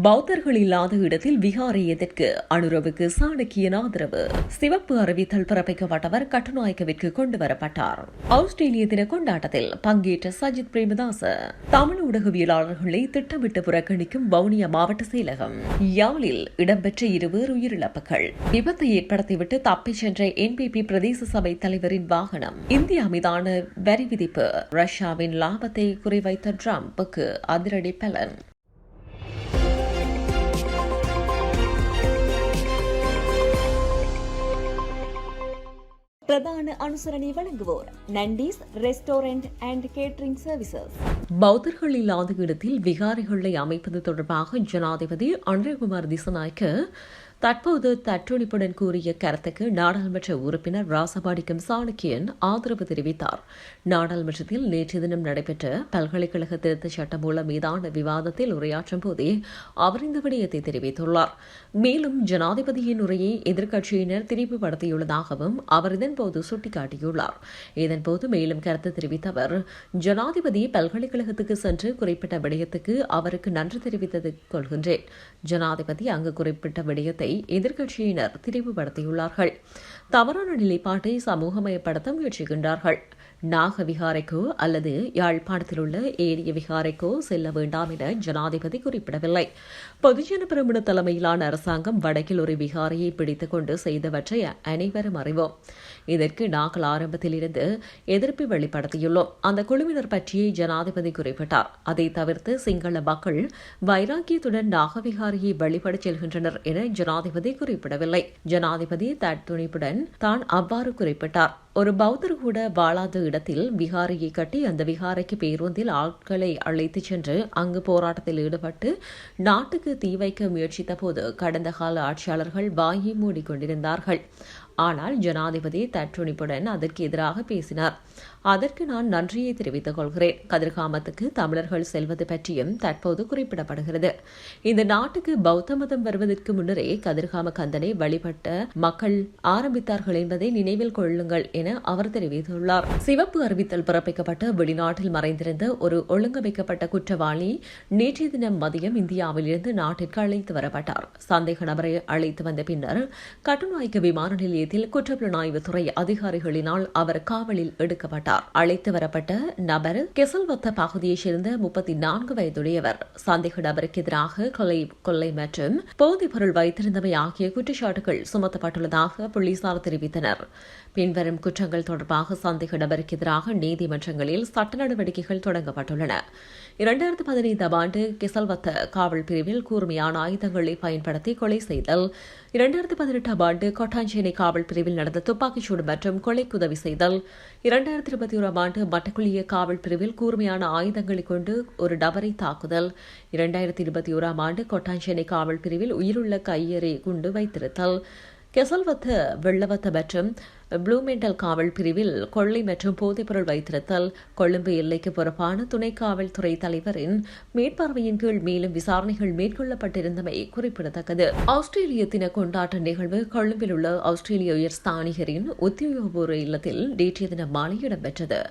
பௌத்தர்கள் இல்லாத இடத்தில் விகாரை எதற்கு? அனுரவுக்கு சாணக்கியன் ஆதரவு. சிவப்பு அறிவித்தல் பிறப்பிக்கப்பட்டவர் கட்டுநாயக்கவிற்கு கொண்டு வரப்பட்டார். ஆஸ்திரேலிய தின கொண்டாட்டத்தில் பங்கேற்ற சஜித் பிரேமதாச. தமிழ் ஊடகவியலாளர்களை திட்டமிட்டு புறக்கணிக்கும் வவுனியா மாவட்ட செயலகம். யாழில் இடம்பெற்ற இருவர் உயிரிழப்புகள். விபத்தை ஏற்படுத்திவிட்டு தப்பிச் சென்ற என்பிபி பிரதேச சபை தலைவரின் வாகனம். இந்தியா மீதான வரி விதிப்பு. ரஷ்யாவின் லாபத்தை குறிவைத்த டிரம்புக்கு அதிரடி பலன். பிரதான அனுசரணை வழங்குவோர் நண்டீஸ் ரெஸ்டாரண்ட் அண்ட் கேட்டரிங் சர்வீசஸ். பௌத்தர்கள் இல்லாத இடத்தில் விகாரைகளை அமைப்பது தொடர்பாக ஜனாதிபதி அனுரகுமார் திசாநாயக்க தற்போது தற்றுணிப்புடன் கூறிய கருத்துக்கு நாடாளுமன்ற உறுப்பினர் ராசபாடிக்கும் சாணக்கியன் ஆதரவு தெரிவித்தார். நாடாளுமன்றத்தில் நேற்று தினம் நடைபெற்ற பல்கலைக்கழக திருத்த சட்டமூலம் மீதான விவாதத்தில் உரையாற்றும் போதே அவர் இந்த விடயத்தை தெரிவித்துள்ளார். மேலும் ஜனாதிபதியின் உரையை எதிர்க்கட்சியினர் திரிவுபடுத்தியுள்ளதாகவும் அவர் இதன்போது சுட்டிக்காட்டியுள்ளார். இதன்போது மேலும் கருத்து தெரிவித்த அவர், ஜனாதிபதி பல்கலைக்கழகத்துக்கு சென்று குறிப்பிட்ட விடயத்துக்கு அவருக்கு நன்றி தெரிவித்தது கொள்கின்றேன். ஜனாதிபதி அங்கு குறிப்பிட்ட விடயத்தை எதிர்க்கட்சியினர் திரிவுபடுத்தியுள்ளார்கள். தவறான நிலைப்பாட்டை சமூகமயப்படுத்த முயற்சிக்கின்றார்கள். நாக விகாரைக்கோ அல்லது யாழ்ப்பாணத்தில் உள்ள ஏரிய விகாரைக்கோ செல்ல வேண்டாம் என ஜனாதிபதி குறிப்பிடவில்லை. பொதுஜன பெரமுன தலைமையிலான அரசாங்கம் வடக்கில் ஒரு விகாரையை பிடித்துக் கொண்டு செய்தவற்றை அனைவரும் அறிவோம். இதற்கு நாங்கள் ஆரம்பத்தில் இருந்து எதிர்ப்பு வெளிப்படுத்தியுள்ளோம். அந்த குழுவினர் பற்றியே ஜனாதிபதி குறிப்பிட்டார். அதை தவிர்த்து சிங்கள மக்கள் வைராக்கியத்துடன் நாகவிகாரியை வழிபடச் செல்கின்றனர் என ஜனாதிபதி குறிப்பிடவில்லை. ஜனாதிபதி தத்துணிப்புடன் தான் அவ்வாறு குறிப்பிட்டார். ஒரு பௌத்தர் கூட வாழாத இடத்தில் விகாரையை கட்டி அந்த விகாரைக்கு பேருந்தில் ஆட்களை அழைத்துச் சென்று அங்கு போராட்டத்தில் ஈடுபட்டு நாட்டுக்கு தீ வைக்க முயற்சித்த போது கடந்த கால ஆட்சியாளர்கள் வாயை மூடிக்கொண்டிருந்தார்கள். ஆனால் ஜனாதிபதி தற்றுணிப்புடன் அதற்கு எதிராக பேசினார். அதற்கு நான் நன்றியை தெரிவித்துக் கொள்கிறேன். கதிர்காமத்துக்கு தமிழர்கள் செல்வது பற்றியும் தற்போது குறிப்பிடப்படுகிறது. இந்த நாட்டுக்கு பௌத்த மதம் வருவதற்கு முன்னரே கதிர்காம கந்தனை வழிபட்ட மக்கள் ஆரம்பித்தார்கள் என்பதை நினைவில் கொள்ளுங்கள் என அவர் தெரிவித்துள்ளார். சிவப்பு அறிவித்தல் பிறப்பிக்கப்பட்ட வெளிநாட்டில் மறைந்திருந்த ஒரு ஒழுங்கமைக்கப்பட்ட குற்றவாளி நேற்றைய தினம் மதியம் இந்தியாவிலிருந்து நாட்டிற்கு அழைத்து வரப்பட்டார். சந்தேக நபரை அழைத்து வந்த பின்னர் கட்டுநாயக்க விமான நிலையத்தில் குற்றப்புலனாய்வுத்துறை அதிகாரிகளினால் அவர் காவலில் எடுக்கப்பட்டார். அழைத்து வரப்பட்ட நபர் கெசல்வத்த பகுதியைச் சேர்ந்த 34 வயதுடையவர். சந்தேக நபருக்கு எதிராக கொலை மற்றும் போதைப் பொருள் வைத்திருந்தமை ஆகிய குற்றச்சாட்டுகள் சுமத்தப்பட்டுள்ளதாக போலீசார் தெரிவித்தனர். பின்வரும் குற்றங்கள் தொடர்பாக சந்தேக நபருக்கு எதிராக நீதிமன்றங்களில் சட்ட நடவடிக்கைகள் தொடங்கப்பட்டுள்ளன. 2015 ஆண்டு கெசல்வத்த காவல் பிரிவில் கூர்மையான ஆயுதங்களை பயன்படுத்தி கொலை செய்தல், 2018 ஆண்டு கொட்டாஞ்சேனை காவல் பிரிவில் நடந்த துப்பாக்கிச்சூடு மற்றும் கொலைக்கு உதவி செய்தல், 2021 ஆண்டு மட்டக்குழிய காவல் பிரிவில் கூர்மையான ஆயுதங்களை கொண்டு ஒரு நபரை தாக்குதல், 2021 ஆண்டு கொட்டாஞ்சேனை காவல் பிரிவில் உயிருள்ள கையெறி குண்டு வைத்திருத்தல், கெசல்வத்த வெள்ளவத்த மற்றும் ப்ளூமெண்டல் காவல் பிரிவில் கொள்ளை மற்றும் போதைப்பொருள் வைத்திருத்தல், கொழும்பு எல்லைக்கு பொறுப்பான துணை காவல்துறை தலைவரின் மேற்பார்வையின் கீழ் மேலும் விசாரணைகள் மேற்கொள்ளப்பட்டிருந்தமை குறிப்பிடத்தக்கது. ஆஸ்திரேலிய தின கொண்டாட்ட நிகழ்வு கொழும்பில் உள்ள ஆஸ்திரேலிய உயர்ஸ்தானிகரின் உத்தியோகபூர்வ இல்லத்தில் நேற்றைய தினம் மாலை இடம்பெற்றது.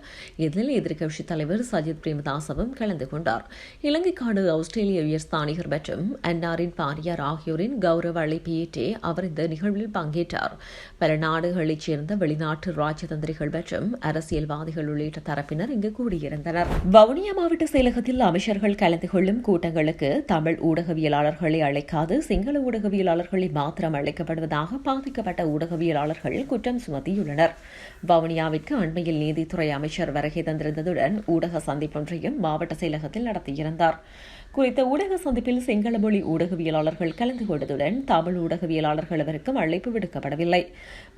இதில் எதிர்க்கட்சித் தலைவர் சஜித் பிரேமதாசவும் கலந்து கொண்டார். இலங்கைக்கான ஆஸ்திரேலிய உயர்ஸ்தானிகர் மற்றும் அன்னாரின் பாரியார் ஆகியோரின் கௌரவ அழைப்பையேற்றே அவர் இந்த நிகழ்வில் பங்கேற்றார். பல நாடுகளைச் சேர்ந்த வெளிநாட்டு ராஜதந்திரிகள் மற்றும் அரசியல்வாதிகள் உள்ளிட்ட தரப்பினர் இங்கு கூடியிருந்தனர். வவுனியா மாவட்ட செயலகத்தில் அமைச்சர்கள் கலந்து கொள்ளும் கூட்டங்களுக்கு தமிழ் ஊடகவியலாளர்களை அழைக்காது சிங்கள ஊடகவியலாளர்களை மாத்திரம் அழைக்கப்படுவதாக பாதிக்கப்பட்ட ஊடகவியலாளர்கள் குற்றம் சுமத்தியுள்ளனர். வவுனியாவிற்கு அண்மையில் நீதித்துறை அமைச்சர் வருகை தந்திருந்ததுடன் ஊடக சந்திப்பொன்றையும் மாவட்ட செயலகத்தில் நடத்தியிருந்தார். குறித்த ஊடக சந்திப்பில் சிங்கள மொழி ஊடகவியலாளர்கள் கலந்து கொண்டதுடன் தமிழ் ஊடகவியலாளர்கள் அவருக்கும் அழைப்பு விடுக்கப்படவில்லை.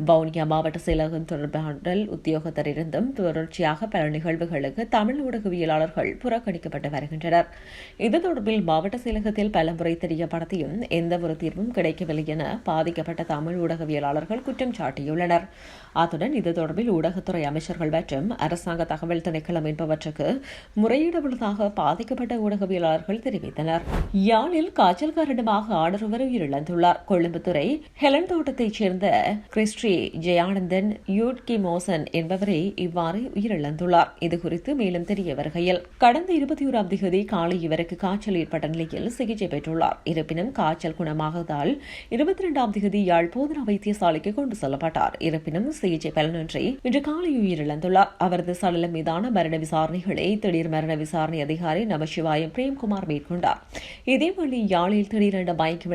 வவுனியா மாவட்ட செயலகம் தொடர்பாடல் உத்தியோகத்தரிருந்தும் தொடர்ச்சியாக பல நிகழ்வுகளுக்கு தமிழ் ஊடகவியலாளர்கள் புறக்கணிக்கப்பட்டு வருகின்றனர். இது தொடர்பில் மாவட்ட செயலகத்தில் பலமுறை தெரியப்படுத்தியும் எந்தவொரு தீர்வும் கிடைக்கவில்லை என பாதிக்கப்பட்ட தமிழ் ஊடகவியலாளர்கள் குற்றம் சாட்டியுள்ளனர். அத்துடன் இது தொடர்பில் ஊடகத்துறை அமைச்சர்கள் மற்றும் அரசாங்க தகவல் திணைக்களம் என்பவற்றுக்கு முறையீடு உள்ளதாக பாதிக்கப்பட்ட ஊடகவியலாளர்கள் தெரிவித்தனர். யாழில் காய்ச்சல் காரணமாக ஆடொருவர் உயிரிழந்துள்ளார். கொழும்புத்துறை ஹெலன் தோட்டத்தைச் சேர்ந்த கிறிஸ்டி ஜெயானந்தன் யூட்கிமோசன் என்பவரே இவ்வாறு உயிரிழந்துள்ளார். இதுகுறித்து மேலும் தெரிய வருகையில், கடந்த 21ஆம் தேதி காலை இவருக்கு காய்ச்சல் ஏற்பட்ட நிலையில் சிகிச்சை பெற்றுள்ளார். இருப்பினும் காய்ச்சல் குணமாகதால் 22ஆம் தேதி யாழ் போதனா வைத்தியசாலைக்கு கொண்டு செல்லப்பட்டார். இருப்பினும் சிகிச்சை பலனின்றி இன்று காலை உயிரிழந்துள்ளார். அவரது சடலம் மீதான மரண விசாரணைகளை திடீர் மரண விசாரணை அதிகாரி நமசிவாயம் பிரேம்குமார் மேற்கொண்டார். இதேவேளை யாழில் திடீரென மயங்கி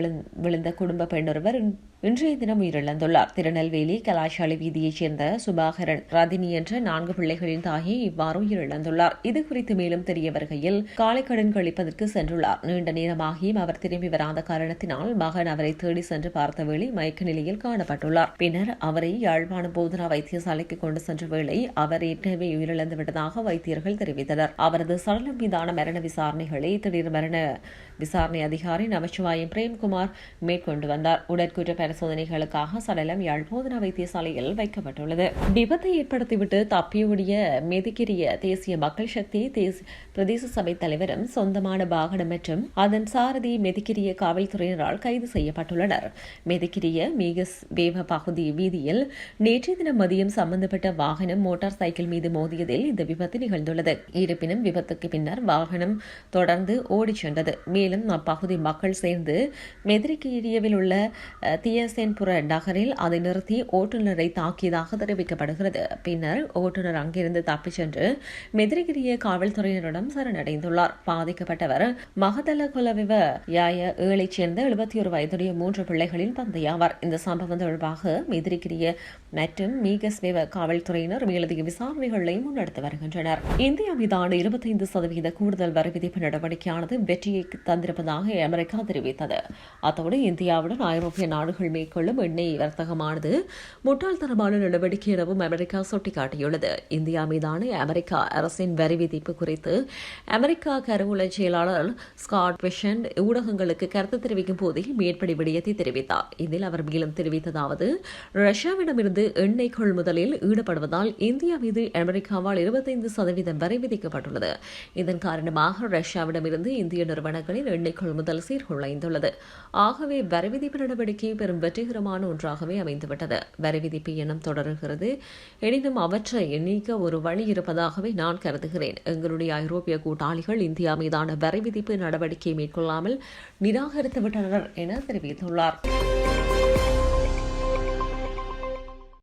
விழுந்த குடும்ப பெண்ணொருவர் இன்றைய தினம் உயிரிழந்துள்ளார். திருநெல்வேலி கலாசாலை வீதியைச் சேர்ந்த சுபாகரன் ரதினி என்ற 4 பிள்ளைகளின் தாயை இவ்வாறு உயிரிழந்துள்ளார். இதுகுறித்து மேலும் தெரிய வருகையில், காலை கடன் கழிப்பதற்கு சென்றுள்ளார். நீண்ட நேரமாகியும் அவர் திரும்பி வராத காரணத்தினால் மகன் அவரை தேடி சென்று பார்த்த வேளை மயக்க நிலையில் காணப்பட்டுள்ளார். பின்னர் அவரை யாழ்ப்பாணம் போதனா வைத்தியசாலைக்கு கொண்டு சென்ற வேளை அவர் ஏற்கனவே உயிரிழந்து விட்டதாக வைத்தியர்கள் தெரிவித்தனர். அவரது சடலம் மீதான மரண விசாரணைகளை திடீர் மரண விசாரணை அதிகாரி நமச்சிவாயம் பிரேம்குமார் மேற்கொண்டு வந்தார். உடற்கூற்று பரிசோதனைகளுக்காக சடலம் யாழ் போதனா வைத்தியசாலையில் வைக்கப்பட்டுள்ளது. விபத்தை ஏற்படுத்திவிட்டு தப்பியோடிய மெதிக்கிரிய தேசிய மக்கள் சக்தி பிரதேச சபை தலைவரும் சொந்தமான வாகனம் மற்றும் அதன் சாரதி மெதிக்கிரிய காவல்துறையினரால் கைது செய்யப்பட்டுள்ளனர். மெதிக்கிரிய மீகஸ் வேவ பகுதி வீதியில் நேற்றைய தினம் மதியம் சம்பந்தப்பட்ட வாகனம் மோட்டார் சைக்கிள் மீது மோதியதில் இந்த விபத்து நிகழ்ந்துள்ளது. இருப்பினும் விபத்துக்கு பின்னர் வாகனம் தொடர்ந்து ஓடிச் சென்றது. மேலும் அப்பகுதி மக்கள் சேர்ந்து மெதிக்கிரியவில் உள்ள தியசென்புர நகரில் அதை நிறுத்தி ஓட்டுநரை தாக்கியதாக தெரிவிக்கப்படுகிறது. பின்னர் ஓட்டுநர் அங்கிருந்து தப்பிச் சென்று மெதிரிகிரிய காவல்துறையினரிடம் சரணடைந்துள்ளார். பாதிக்கப்பட்டவர் மகதல குலவிவ யாய ஏழைச் சேர்ந்த 71 வயதுடைய 3 பிள்ளைகளின் தந்தையாவார். இந்த சம்பவம் தொடர்பாக மெதிரிகிரிய மற்றும் மீகஸ்வேவ காவல்துறையினர் மேலதிக விசாரணைகளை முன்னெடுத்து வருகின்றனர். இந்தியா மீதான 25% கூடுதல் வரி விதிப்பு நடவடிக்கையானது வெற்றியை தந்திருப்பதாக அமெரிக்கா தெரிவித்தது. அத்தோடு இந்தியாவுடன் ஐரோப்பிய நாடுகள் மேற்கொள்ளும் எண்ணெய் வர்த்தகமானது முட்டாள்தனமான நடவடிக்கை எனவும் அமெரிக்கா சுட்டிக்காட்டியுள்ளது. இந்தியா மீதான அமெரிக்கா அரசின் வரி விதிப்பு குறித்து அமெரிக்கா கருவூல செயலாளர் ஸ்காட் பெஷன்ட் ஊடகங்களுக்கு கருத்து தெரிவிக்கும் போதே மேற்படி விடயத்தை தெரிவித்தார். இதில் அவர் மேலும் தெரிவித்ததாவது, ரஷ்யாவிடமிருந்து எண்ணெய் கொள்முதலில் ஈடுபடுவதால் இந்தியா மீது அமெரிக்காவால் 25% வரி விதிக்கப்பட்டுள்ளது. இதன் காரணமாக ரஷ்யாவிடமிருந்து இந்திய நிறுவனங்களின் எண்ணெய் கொள்முதல் சீர்குலைந்துள்ளது. ஆகவே வரி விதிப்பு நடவடிக்கை பெரும் வெற்றிகரமான ஒன்றாகவே அமைந்துவிட்டது. வரி விதிப்பு எண்ணம் தொடர்கிறது. எனினும் அவற்றை நீக்க ஒரு வழி இருப்பதாகவே நான் கருதுகிறேன். எங்களுடைய ஐரோப்பிய கூட்டாளிகள் இந்தியா மீதான வரி விதிப்பு நடவடிக்கை மேற்கொள்ளாமல் நிராகரித்துவிட்டனர் என தெரிவித்துள்ளார்.